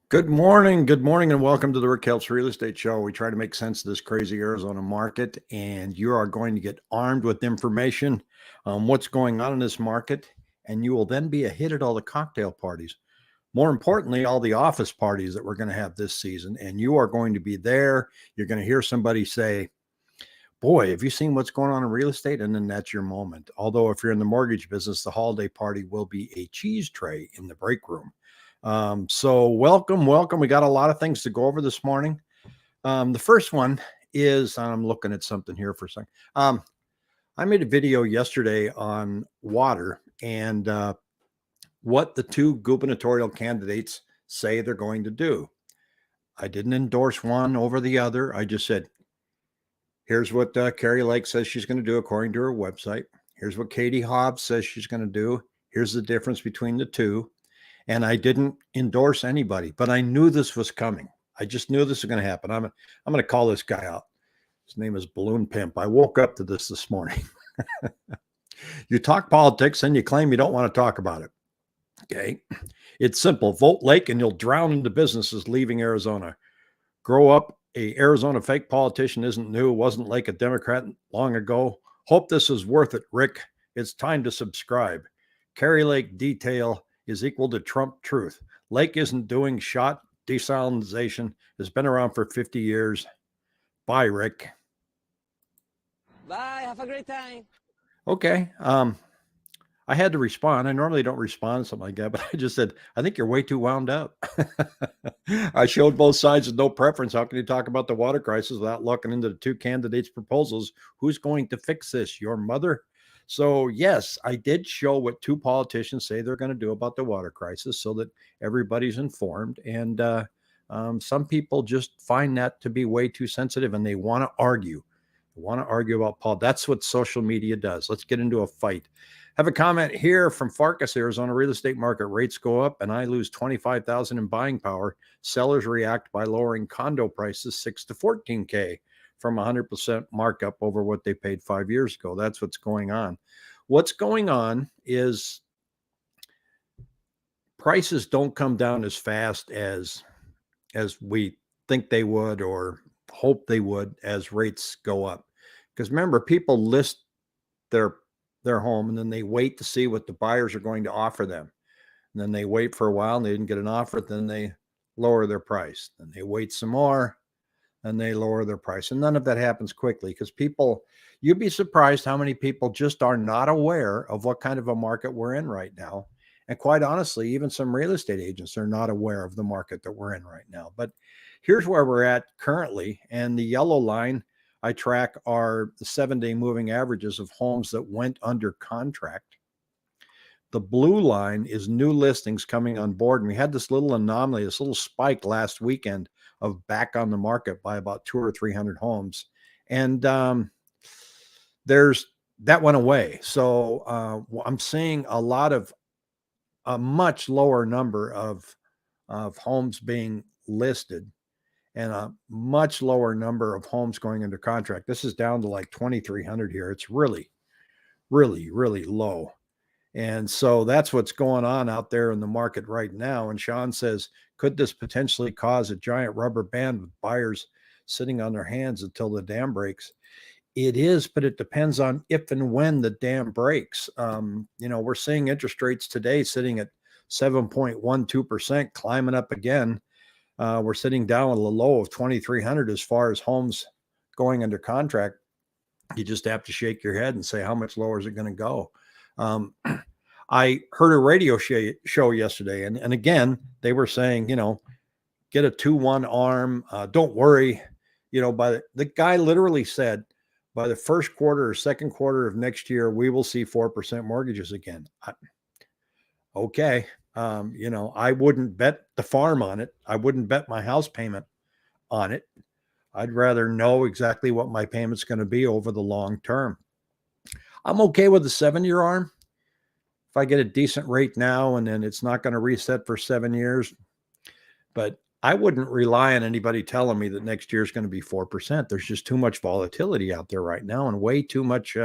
Good morning, and welcome to the Rick Helps Real Estate Show. We try to make sense of this crazy Arizona market, and you are going to get armed with information on what's going on in this market, and you will then be a hit at all the cocktail parties. More importantly, all the office parties that we're going to have this season, and you are going to be there. You're going to hear somebody say, "Boy, have you seen what's going on in real estate?" And then that's your moment. Although, if you're in the mortgage business, the holiday party will be a cheese tray in the break room. So welcome. We got a lot of things to go over this morning. The first one is I'm looking at something here for a second. I made a video yesterday on water and what the two gubernatorial candidates say they're going to do. I didn't endorse one over the other. I just said, here's what Carrie Lake says she's going to do according to her website. Here's what Katie Hobbs says she's going to do. Here's the difference between the two. And I didn't endorse anybody, but I knew this was coming. I just knew this was going to happen. I'm going to call this guy out. His name is Balloon Pimp. I woke up to this morning. You talk politics and you claim you don't want to talk about it. Okay. It's simple. Vote Lake and you'll drown into businesses leaving Arizona. Grow up. A Arizona fake politician isn't new. Wasn't Lake a Democrat long ago? Hope this is worth it, Rick. It's time to subscribe. Carrie Lake detail is equal to Trump truth. Lake isn't doing shot. Desalinization has been around for 50 years. Bye, Rick. Bye. Have a great time. Okay. I had to respond. I normally don't respond to something like that, but I just said, I think you're way too wound up. I showed both sides with no preference. How can you talk about the water crisis without looking into the two candidates' proposals? Who's going to fix this? Your mother? So, yes, I did show what two politicians say they're going to do about the water crisis so that everybody's informed. And some people just find that to be way too sensitive and they want to argue. They want to argue about Paul. That's what social media does. Let's get into a fight. Have a comment here from Farkas, Arizona. Real estate market rates go up and I lose $25,000 in buying power. Sellers react by lowering condo prices 6 to 14K. From 100% markup over what they paid 5 years ago. That's what's going on. What's going on is prices don't come down as fast as we think they would or hope they would as rates go up. Because remember, people list their home and then they wait to see what the buyers are going to offer them. And then they wait for a while and they didn't get an offer. Then they lower their price. Then they wait some more. And they lower their price. And none of that happens quickly because you'd be surprised how many people just are not aware of what kind of a market we're in right now. And quite honestly, even some real estate agents are not aware of the market that we're in right now. But here's where we're at currently. And the yellow line I track are the 7-day moving averages of homes that went under contract. The blue line is new listings coming on board. And we had this little anomaly, this little spike last weekend of back on the market by about 200 or 300 homes. And that went away. So I'm seeing a much lower number of homes being listed and a much lower number of homes going under contract. This is down to like 2,300 here. It's really, really, really low. And so that's what's going on out there in the market right now. And Sean says, could this potentially cause a giant rubber band with buyers sitting on their hands until the dam breaks? It is, but it depends on if and when the dam breaks. We're seeing interest rates today sitting at 7.12%, climbing up again. We're sitting down at a low of 2,300 as far as homes going under contract. You just have to shake your head and say, how much lower is it going to go? I heard a radio show yesterday, and again, they were saying, get a 2-1 arm. Don't worry. The guy literally said, by the first quarter or second quarter of next year, we will see 4% mortgages again. Okay. I wouldn't bet the farm on it. I wouldn't bet my house payment on it. I'd rather know exactly what my payment's going to be over the long term. I'm okay with the 7-year arm. If I get a decent rate now and then it's not going to reset for 7 years, but I wouldn't rely on anybody telling me that next year is going to be 4%. There's just too much volatility out there right now and way too much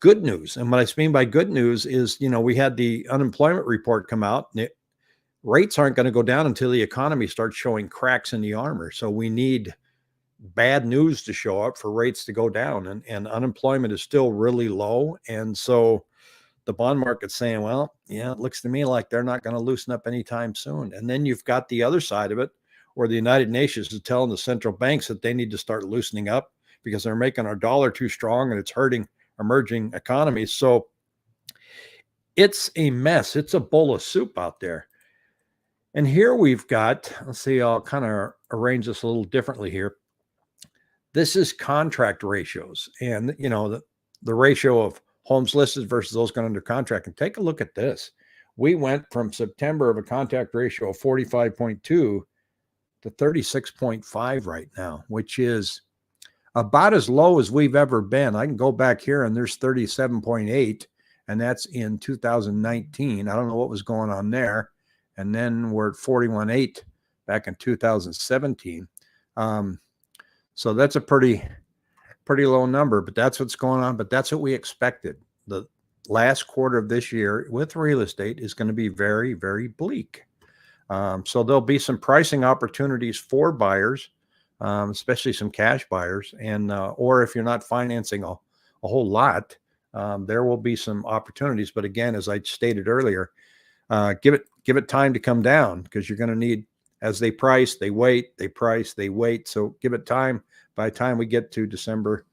good news. And what I mean by good news is, we had the unemployment report come out and rates aren't going to go down until the economy starts showing cracks in the armor. So we need bad news to show up for rates to go down, and unemployment is still really low. And so the bond market's saying, well, yeah, it looks to me like they're not going to loosen up anytime soon. And then you've got the other side of it, where the United Nations is telling the central banks that they need to start loosening up because they're making our dollar too strong and it's hurting emerging economies. So it's a mess. It's a bowl of soup out there. And here we've got, let's see, I'll kind of arrange this a little differently here. This is contract ratios, and the ratio of homes listed versus those going under contract. And take a look at this. We went from September of a contract ratio of 45.2 to 36.5 right now, which is about as low as we've ever been. I can go back here and there's 37.8, and that's in 2019. I don't know what was going on there. And then we're at 41.8 back in 2017. So that's a pretty low number, but that's what's going on. But that's what we expected. The last quarter of this year with real estate is going to be very, very bleak. So there'll be some pricing opportunities for buyers, especially some cash buyers, and or if you're not financing a whole lot, there will be some opportunities. But again, as I stated earlier, give it time to come down, because you're going to need, as they price, they wait, they price, they wait. So give it time. By the time we get to December,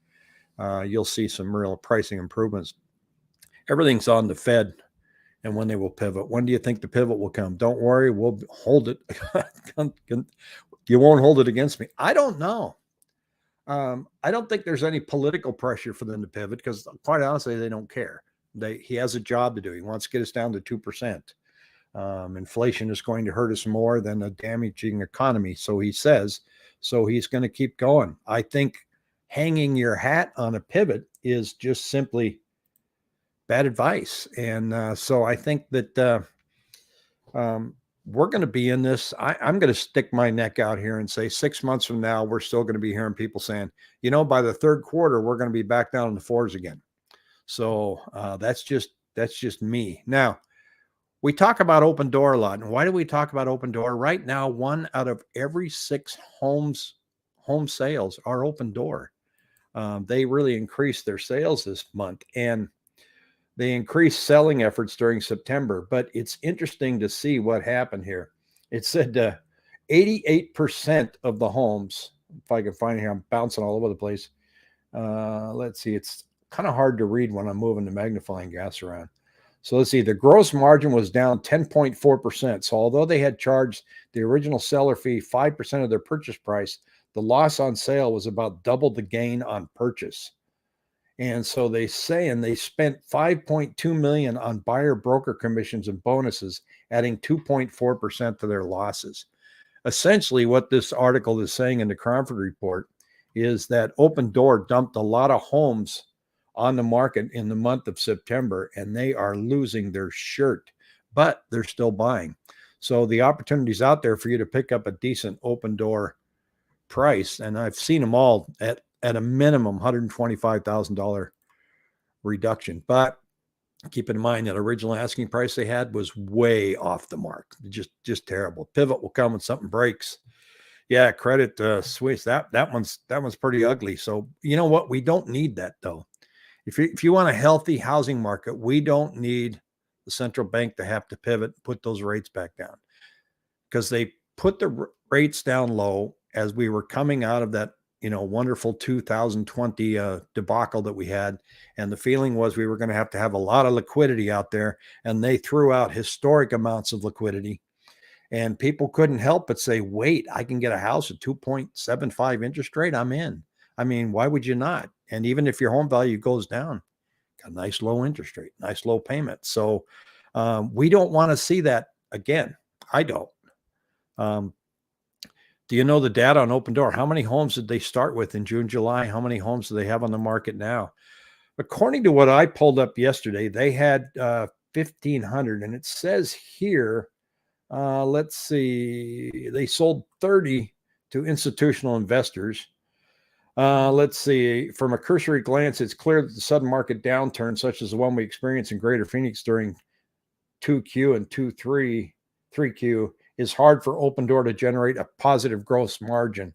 you'll see some real pricing improvements. Everything's on the Fed and when they will pivot. When do you think the pivot will come? Don't worry, we'll hold it. You won't hold it against me. I don't know. I don't think there's any political pressure for them to pivot, because quite honestly, they don't care. He has a job to do. He wants to get us down to 2%. Inflation is going to hurt us more than a damaging economy, so he says. So he's going to keep going. I think hanging your hat on a pivot is just simply bad advice. And so I think that we're going to be in this. I'm going to stick my neck out here and say 6 months from now, we're still going to be hearing people saying, by the third quarter, we're going to be back down in the fours again. So that's just me. Now, we talk about Open Door a lot. And why do we talk about Open Door? Right now, 1 out of every 6 home sales are Open Door. They really increased their sales this month, and they increased selling efforts during September. But it's interesting to see what happened here. It said 88% of the homes, if I can find it here, I'm bouncing all over the place. Let's see. It's kind of hard to read when I'm moving the magnifying glass around. So let's see, the gross margin was down 10.4%. So although they had charged the original seller fee 5% of their purchase price, the loss on sale was about double the gain on purchase. And so they spent $5.2 million on buyer broker commissions and bonuses, adding 2.4% to their losses. Essentially, what this article is saying in the Cromford Report is that Open Door dumped a lot of homes on the market in the month of September, and they are losing their shirt, but they're still buying. So the opportunity's out there for you to pick up a decent Open Door price. And I've seen them all at a minimum $125,000 reduction. But keep in mind that original asking price they had was way off the mark. Just terrible. Pivot will come when something breaks. Yeah, credit switch. That one's pretty ugly. So you know what? We don't need that though. If you want a healthy housing market, we don't need the central bank to have to pivot and put those rates back down, because they put the rates down low as we were coming out of that wonderful 2020 debacle that we had. And the feeling was we were going to have a lot of liquidity out there, and they threw out historic amounts of liquidity. And people couldn't help but say, wait, I can get a house at 2.75 interest rate. I'm in. I mean, why would you not? And even if your home value goes down, a nice low interest rate, nice low payment. So we don't want to see that again. I don't. Do you know the data on Open Door? How many homes did they start with in June, July? How many homes do they have on the market now? According to what I pulled up yesterday, they had 1,500. And it says here, let's see, they sold 30 to institutional investors. Let's see, from a cursory glance, it's clear that the sudden market downturn, such as the one we experienced in Greater Phoenix during 2Q and 2-3, 3Q is hard for Open Door to generate a positive gross margin.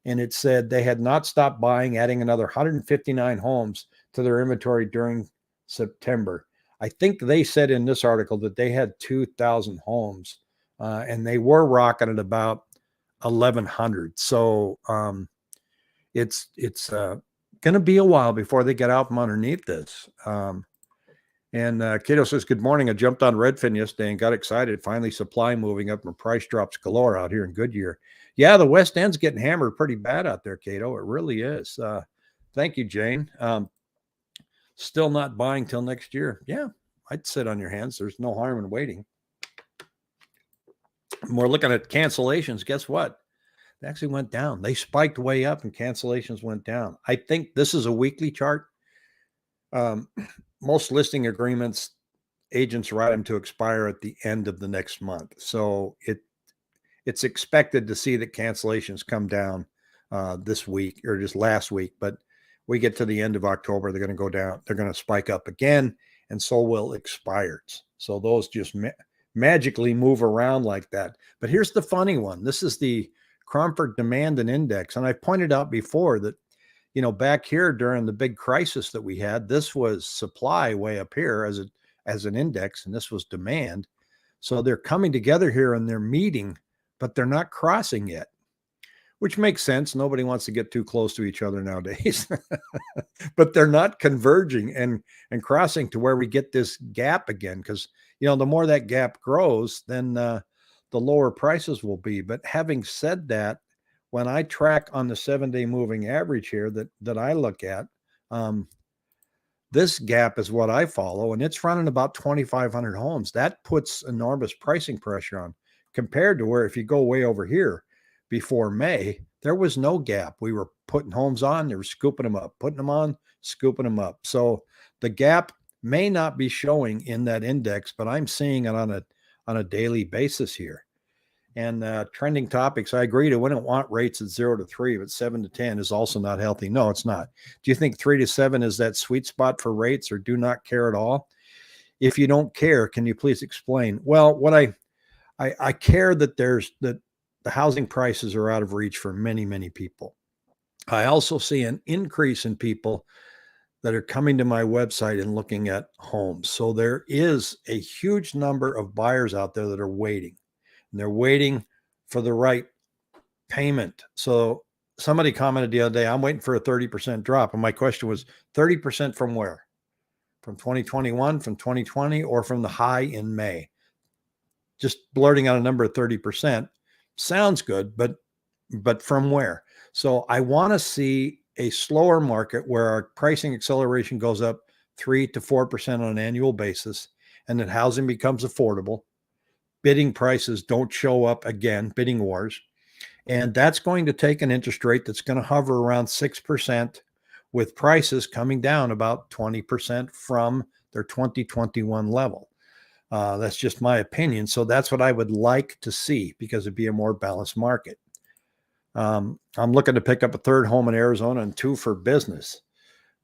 And it said they had not stopped buying, adding another 159 homes to their inventory during September. I think they said in this article that they had 2,000 homes, and they were rocking at about 1,100. So it's going to be a while before they get out from underneath this. And Cato says, good morning. I jumped on Redfin yesterday and got excited. Finally, supply moving up and price drops galore out here in Goodyear. Yeah, the West End's getting hammered pretty bad out there, Cato. It really is. Thank you, Jane. Still not buying till next year. Yeah, I'd sit on your hands. There's no harm in waiting. And we're looking at cancellations. Guess what? They actually went down. They spiked way up and cancellations went down. I think this is a weekly chart. Most listing agreements, agents write them to expire at the end of the next month. So it's expected to see that cancellations come down this week or just last week, but we get to the end of October, they're going to go down. They're going to spike up again, and so will expireds. So those just magically move around like that. But here's the funny one. This is the Cromford Demand and Index. And I pointed out before that, back here during the big crisis that we had, this was supply way up here as an index, and this was demand. So they're coming together here and they're meeting, but they're not crossing yet, which makes sense. Nobody wants to get too close to each other nowadays, but they're not converging and crossing to where we get this gap again. Because, the more that gap grows, then the lower prices will be. But having said that, when I track on the 7-day moving average here that I look at, this gap is what I follow, and it's running about 2,500 homes. That puts enormous pricing pressure on compared to where if you go way over here before May, there was no gap. We were putting homes on, they were scooping them up, putting them on, scooping them up. So the gap may not be showing in that index, but I'm seeing it on a daily basis here. And trending topics, I agree. I wouldn't want rates at 0 to 3, but 7 to 10 is also not healthy. No, it's not. Do you think 3 to 7 is that sweet spot for rates, or do not care at all? If you don't care, can you please explain? Well, what I care that the housing prices are out of reach for many, many people. I also see an increase in people that are coming to my website and looking at homes. So there is a huge number of buyers out there that are waiting. And they're waiting for the right payment. So somebody commented the other day, I'm waiting for a 30% drop. And my question was 30% from where? From 2021, from 2020, or from the high in May? Just blurting out a number of 30% sounds good, but from where? So I want to see a slower market where our pricing acceleration goes up 3 to 4% on an annual basis, and that housing becomes affordable. Bidding prices don't show up again, bidding wars. And that's going to take an interest rate that's going to hover around 6%, with prices coming down about 20% from their 2021 level. That's just my opinion. So that's what I would like to see, because it'd be a more balanced market. I'm looking to pick up a third home in Arizona and 2 for business.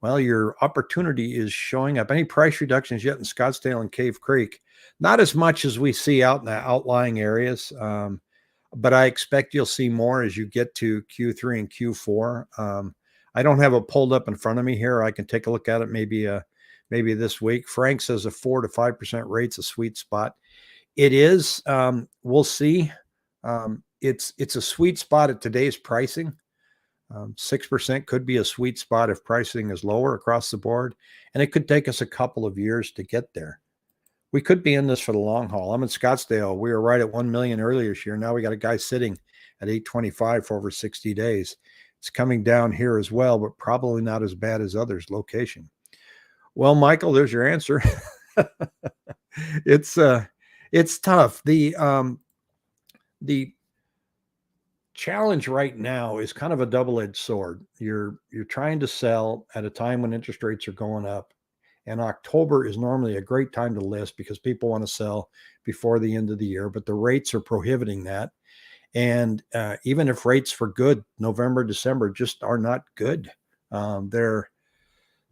Well, your opportunity is showing up. Any price reductions yet in Scottsdale and Cave Creek? Not as much as we see out in the outlying areas, but I expect you'll see more as you get to Q3 and Q4. I don't have it pulled up in front of me here. I can take a look at it maybe this week. Frank says a 4 to 5% rate's a sweet spot. It is. We'll see. It's a sweet spot at today's pricing. 6% could be a sweet spot if pricing is lower across the board, and it could take us a couple of years to get there. We could be in this for the long haul. I'm in Scottsdale. We were right at 1 million earlier this year. Now we got a guy sitting at 825 for over 60 days. It's coming down here as well, but probably not as bad as others. Location. Well, Michael, there's your answer. It's tough. The challenge right now is kind of a double-edged sword. You're trying to sell at a time when interest rates are going up. And October is normally a great time to list because people want to sell before the end of the year, but the rates are prohibiting that. And even if rates for good, November, December just are not good. They're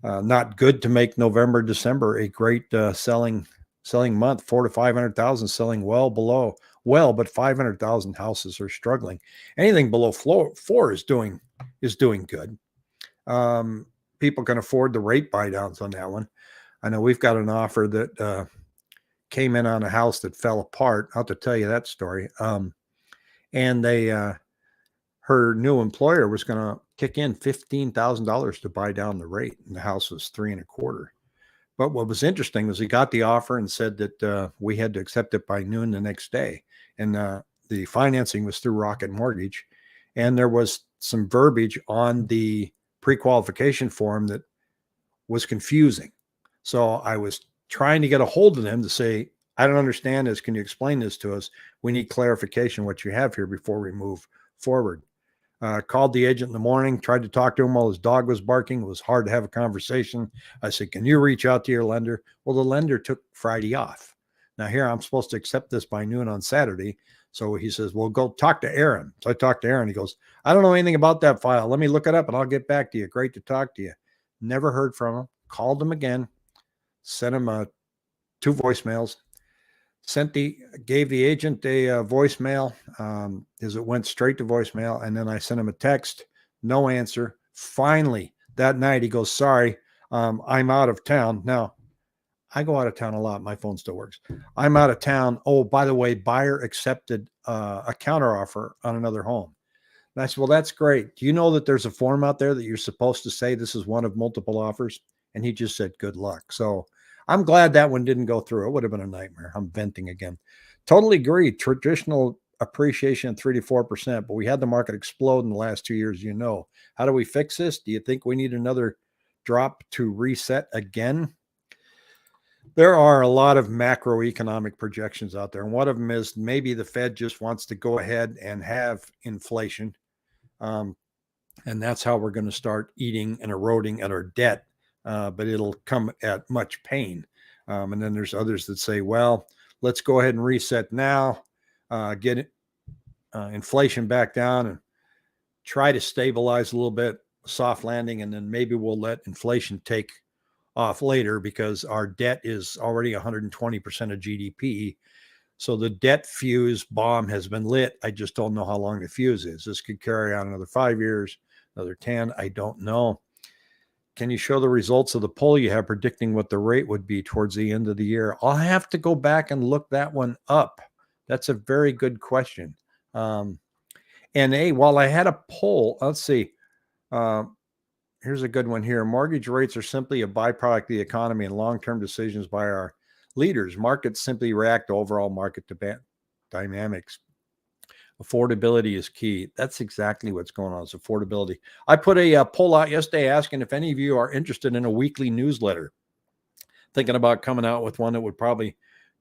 not good to make November, December a great selling month. 4 to 500,000 selling well below well, but 500,000 houses are struggling. Anything below four is doing good. People can afford the rate buy downs on that one. I know we've got an offer that came in on a house that fell apart. I'll have to tell you that story. And her new employer was going to kick in $15,000 to buy down the rate, and the house was 3.25. But what was interesting was he got the offer and said that we had to accept it by noon the next day, and the financing was through Rocket Mortgage, and there was some verbiage on the pre-qualification form that was confusing. So I was trying to get a hold of them to say, I don't understand this. Can you explain this to us? We need clarification what you have here before we move forward. Called the agent in the morning, tried to talk to him while his dog was barking. It was hard to have a conversation. I said, can you reach out to your lender? Well, the lender took Friday off. Now here I'm supposed to accept this by noon on Saturday. So he says, well, go talk to Aaron. So I talked to Aaron. He goes, I don't know anything about that file. Let me look it up and I'll get back to you. Great to talk to you. Never heard from him. Called him again. Sent him 2 voicemails. Gave the agent a voicemail as it went straight to voicemail. And then I sent him a text, no answer. Finally, that night, he goes, sorry, I'm out of town. Now, I go out of town a lot. My phone still works. I'm out of town. Oh, by the way, buyer accepted a counteroffer on another home. And I said, well, that's great. Do you know that there's a form out there that you're supposed to say this is one of multiple offers? And he just said, good luck. So I'm glad that one didn't go through. It would have been a nightmare. I'm venting again. Totally agree. Traditional appreciation 3 to 4%, but we had the market explode in the last 2 years. How do we fix this? Do you think we need another drop to reset again? There are a lot of macroeconomic projections out there, and one of them is maybe the Fed just wants to go ahead and have inflation, and that's how we're going to start eating and eroding at our debt. But it'll come at much pain. And then there's others that say, well, let's go ahead and reset now, get inflation back down and try to stabilize a little bit, soft landing, and then maybe we'll let inflation take off later because our debt is already 120% of GDP. So the debt fuse bomb has been lit. I just don't know how long the fuse is. This could carry on another 5 years, another 10. I don't know. Can you show the results of the poll you have predicting what the rate would be towards the end of the year? I'll have to go back and look that one up. That's a very good question. While I had a poll, let's see. Here's a good one here. Mortgage rates are simply a byproduct of the economy and long-term decisions by our leaders. Markets simply react to overall market dynamics. Affordability is key. That's exactly what's going on. It's affordability. I put a poll out yesterday asking if any of you are interested in a weekly newsletter. Thinking about coming out with one that would probably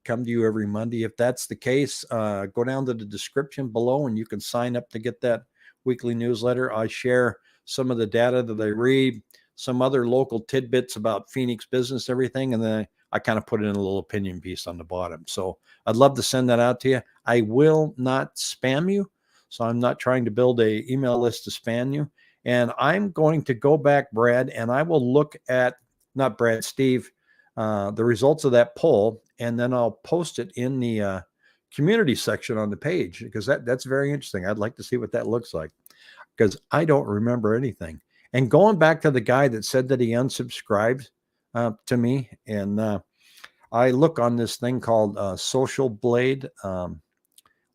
come to you every Monday. If that's the case, go down to the description below and you can sign up to get that weekly newsletter. I share some of the data that I read, some other local tidbits about Phoenix business, everything, and then I kind of put in a little opinion piece on the bottom. So I'd love to send that out to you. I will not spam you. So I'm not trying to build a email list to spam you. And I'm going to go back, Brad, and I will look at, not Brad, Steve, the results of that poll, and then I'll post it in the community section on the page because that's very interesting. I'd like to see what that looks like because I don't remember anything. And going back to the guy that said that he unsubscribed to me, and I look on this thing called Social Blade,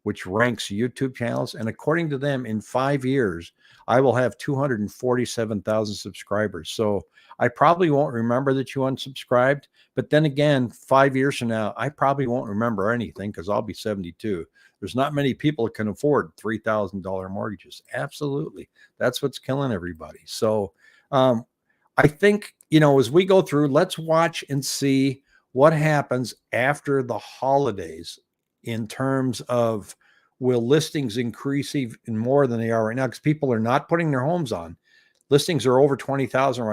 which ranks YouTube channels. And according to them, in 5 years, I will have 247,000 subscribers. So I probably won't remember that you unsubscribed. But then again, 5 years from now, I probably won't remember anything because I'll be 72. There's not many people that can afford $3,000 mortgages. Absolutely. That's what's killing everybody. So I think, as we go through, let's watch and see what happens after the holidays in terms of will listings increase even more than they are right now because people are not putting their homes on. Listings are over 20,000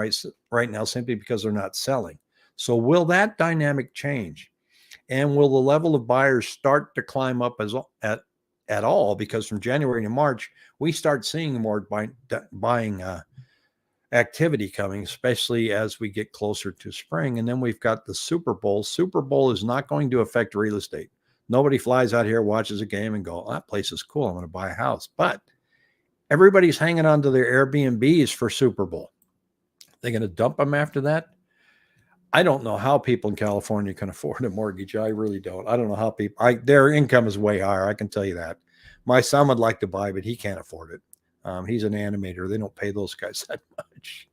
right now simply because they're not selling. So will that dynamic change? And will the level of buyers start to climb up at all? Because from January to March, we start seeing more buying activity coming, especially as we get closer to spring. And then we've got the Super Bowl. Super Bowl is not going to affect real estate. Nobody flies out here, watches a game and go, oh, that place is cool. I'm going to buy a house. But everybody's hanging on to their Airbnbs for Super Bowl. They're going to dump them after that. I don't know how people in California can afford a mortgage. I really don't. I don't know how people, their income is way higher. I can tell you that. My son would like to buy, but he can't afford it. He's an animator. They don't pay those guys that much.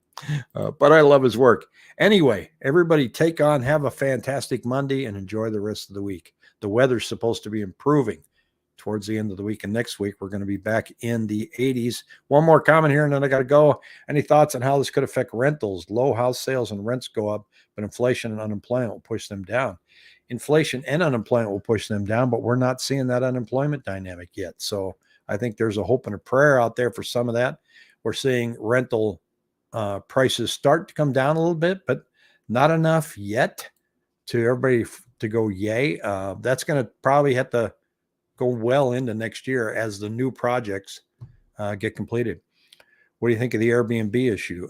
But I love his work. Anyway, everybody have a fantastic Monday and enjoy the rest of the week. The weather's supposed to be improving towards the end of the week. And next week, we're going to be back in the 80s. One more comment here, and then I got to go. Any thoughts on how this could affect rentals? Low house sales and rents go up, but inflation and unemployment will push them down. Inflation and unemployment will push them down, but we're not seeing that unemployment dynamic yet. So I think there's a hope and a prayer out there for some of that. We're seeing rental prices start to come down a little bit, but not enough yet to everybody to go yay. That's going to probably have to go well into next year as the new projects get completed. What do you think of the Airbnb issue?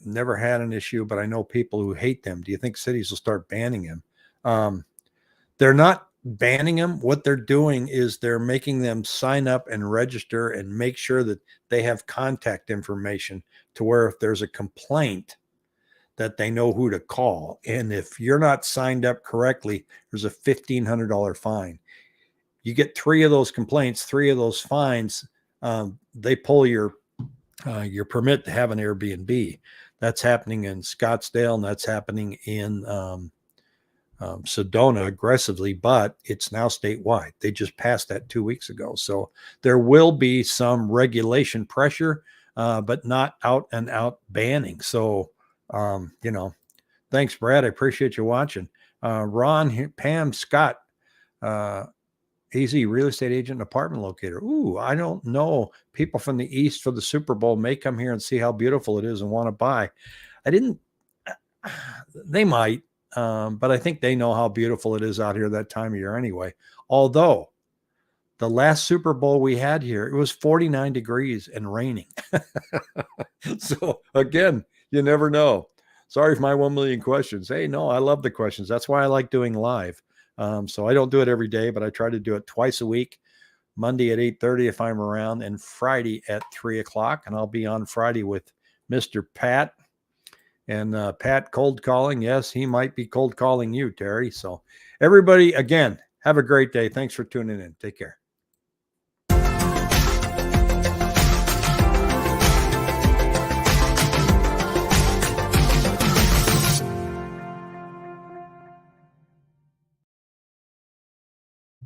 Never had an issue, but I know people who hate them. Do you think cities will start banning them? They're not banning them. What they're doing is they're making them sign up and register and make sure that they have contact information to where if there's a complaint that they know who to call. And if you're not signed up correctly, there's a $1,500 fine. You get 3 of those complaints, 3 of those fines, they pull your permit to have an Airbnb. That's happening in Scottsdale, and that's happening in Sedona aggressively, but it's now statewide. They just passed that 2 weeks ago. So there will be some regulation pressure, but not out and out banning. So, thanks, Brad. I appreciate you watching. Ron, Pam, Scott, easy real estate agent and apartment locator. Ooh, I don't know. People from the East for the Super Bowl may come here and see how beautiful it is and want to buy. They might, but I think they know how beautiful it is out here that time of year anyway. Although the last Super Bowl we had here, it was 49 degrees and raining. So again, you never know. Sorry for my 1 million questions. Hey, no, I love the questions. That's why I like doing live. So I don't do it every day, but I try to do it twice a week, Monday at 8:30 if I'm around, and Friday at 3 o'clock. And I'll be on Friday with Mr. Pat. And Pat cold calling. Yes, he might be cold calling you, Terry. So everybody, again, have a great day. Thanks for tuning in. Take care.